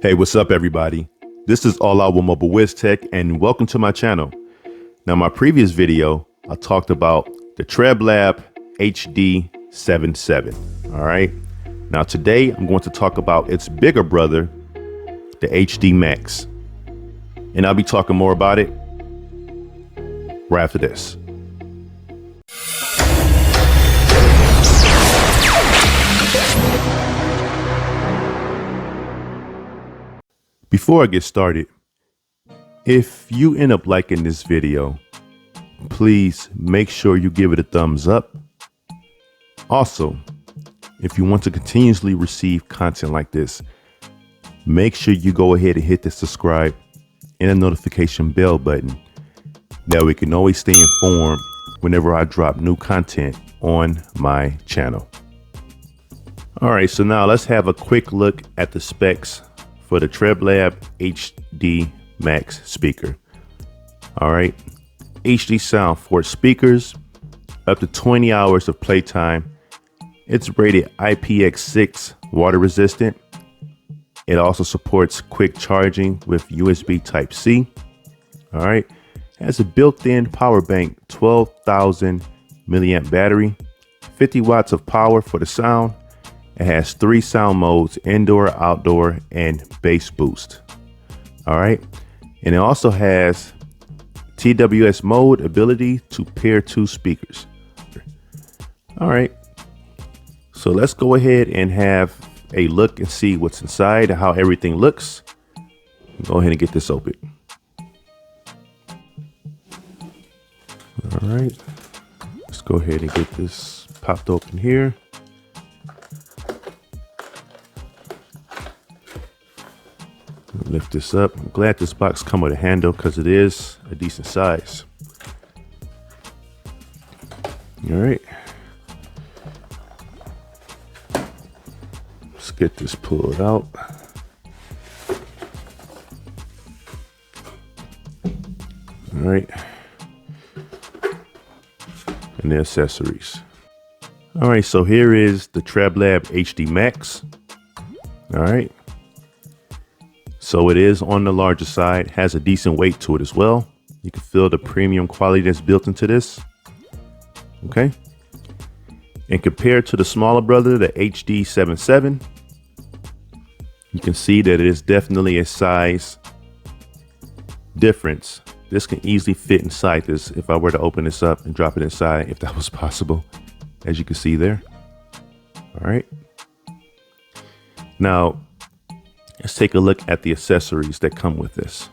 Hey, what's up everybody? This is All Out with Mobile Wiz Tech and welcome to my channel. Now, my previous video, I talked about the Treblab HD 77. All right. Now today I'm going to talk about its bigger brother, the HD Max. And I'll be talking more about it right after this. Before I get started, if you end up liking this video, please make sure you give it a thumbs up. Also, if you want to continuously receive content like this, make sure you go ahead and hit the subscribe and the notification bell button. That way we can always stay informed whenever I drop new content on my channel. All right, so now let's have a quick look at the specs for the Treblab HD Max speaker. All right, HD sound for speakers, up to 20 hours of playtime. It's rated IPX6 water resistant. It also supports quick charging with USB Type-C. All right, has a built-in power bank, 12,000 milliamp battery, 50 watts of power for the sound. It has 3 sound modes: indoor, outdoor, and bass boost. All right. And it also has TWS mode ability to pair 2 speakers. All right. So let's go ahead and have a look and see what's inside and how everything looks. Go ahead and get this open. All right. Let's go ahead and get this popped open here. Lift this up. I'm glad this box comes with a handle because it is a decent size. All right. Let's get this pulled out. All right. And the accessories. All right, so here is the Treblab HD Max. All right. So it is on the larger side, has a decent weight to it as well. You can feel the premium quality that's built into this. Okay. And compared to the smaller brother, the HD 77, you can see that it is definitely a size difference. This can easily fit inside this if I were to open this up and drop it inside, if that was possible, as you can see there. All right. Now, let's take a look at the accessories that come with this.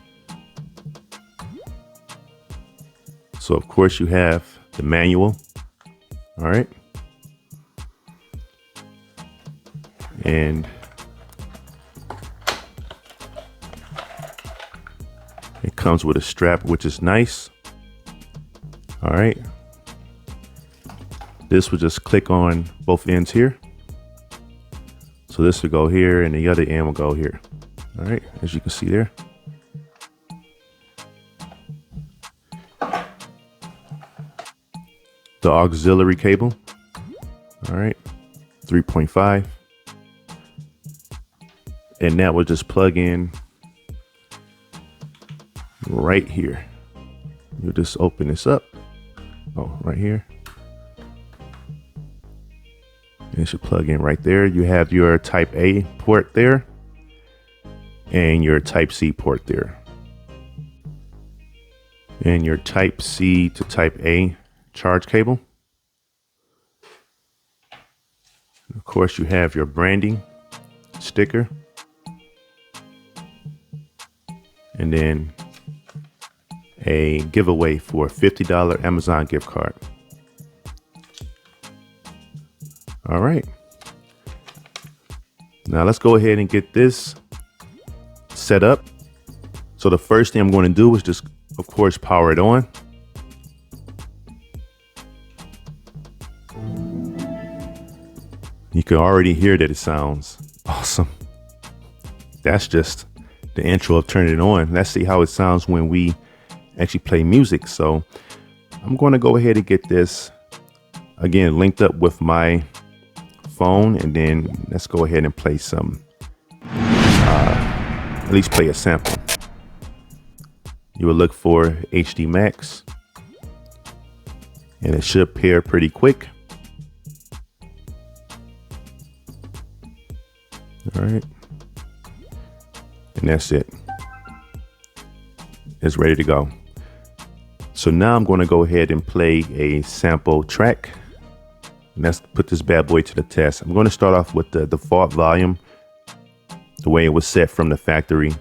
So of course you have the manual. All right. And it comes with a strap, which is nice. All right. This will just click on both ends here. So this will go here and the other end will go here. All right, as you can see there. The auxiliary cable. All right, 3.5. And that will just plug in right here. You'll just open this up. Oh, right here. It should plug in right there. You have your Type A port there and your Type C port there. And your Type C to Type A charge cable. Of course, you have your branding sticker. And then a giveaway for a $50 Amazon gift card. All right. Now let's go ahead and get this set up. So the first thing I'm going to do is just, of course, power it on. You can already hear that it sounds awesome. That's just the intro of turning it on. Let's see how it sounds when we actually play music. So I'm going to go ahead and get this again linked up with my phone, and then let's go ahead and play some at least play a sample. You will look for HD Max, and it should pair pretty quick. All right, and that's it. It's ready to go. So now I'm going to go ahead and play a sample track. And let's put this bad boy to the test. I'm going to start off with the default volume, the way it was set from the factory.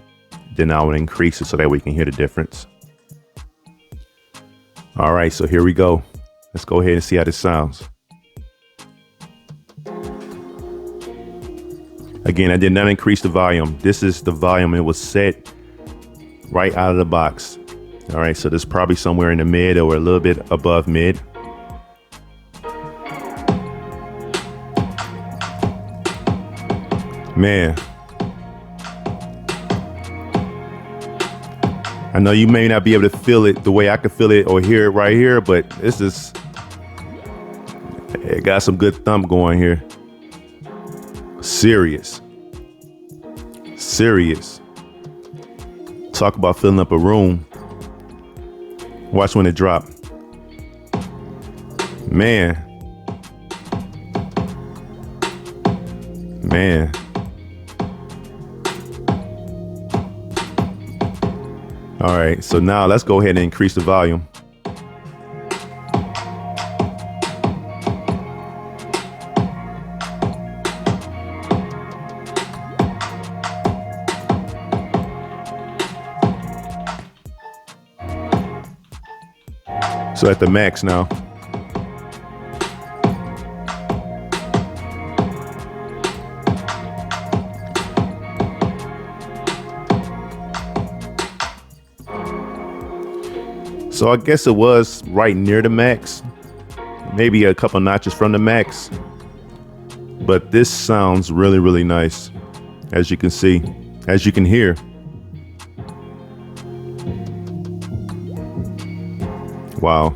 Then I will increase it so that we can hear the difference. All right, so here we go. Let's go ahead and see how this sounds. Again, I did not increase the volume. This is the volume it was set right out of the box. All right, so this is probably somewhere in the mid or a little bit above mid. Man, I know you may not be able to feel it the way I could feel it or hear it right here, but this is, it got some good thump going here. Serious. Talk about filling up a room. Watch when it drop. Man. All right, so now let's go ahead and increase the volume. So at the max now. So I guess it was right near the max, maybe a couple notches from the max, but this sounds really, really nice. As you can see, as you can hear. Wow.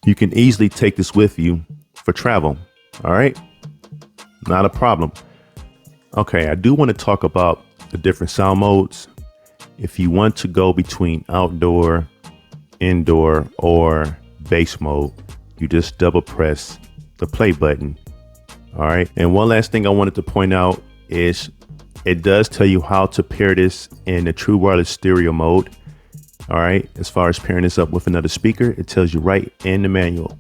You can easily take this with you for travel. All right, not a problem. Okay, I do want to talk about the different sound modes. If you want to go between outdoor, indoor, or bass mode, you just double press the play button. All right, and one last thing I wanted to point out is it does tell you how to pair this in the true wireless stereo mode. All right, as far as pairing this up with another speaker, it tells you right in the manual.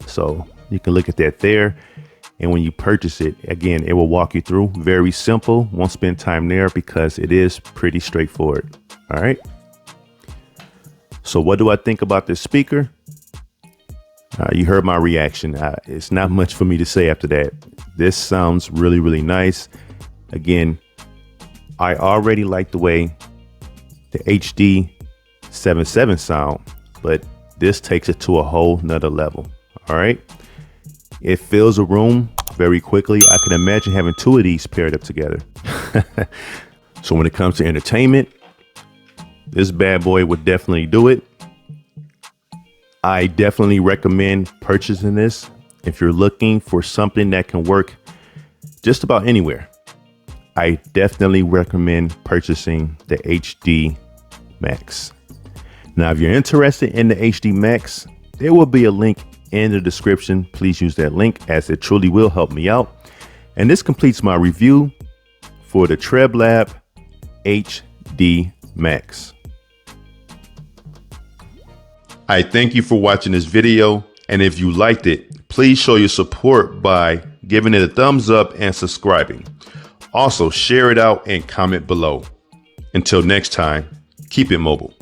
So you can look at that there. And when you purchase it, again, it will walk you through. Very simple. Won't spend time there because it is pretty straightforward. All right. So what do I think about this speaker? You heard my reaction. It's not much for me to say after that. This sounds really, really nice. Again, I already like the way the HD 7.7 sound, but this takes it to a whole nother level. All right, it fills a room very quickly. I can imagine having two of these paired up together. So when it comes to entertainment, this bad boy would definitely do it. I definitely recommend purchasing this if you're looking for something that can work just about anywhere. I definitely recommend purchasing the HD Max. Now, if you're interested in the HD Max, there will be a link in the description. Please use that link as it truly will help me out. And this completes my review for the Treblab HD Max. I thank you for watching this video. And if you liked it, please show your support by giving it a thumbs up and subscribing. Also, share it out and comment below. Until next time, keep it mobile.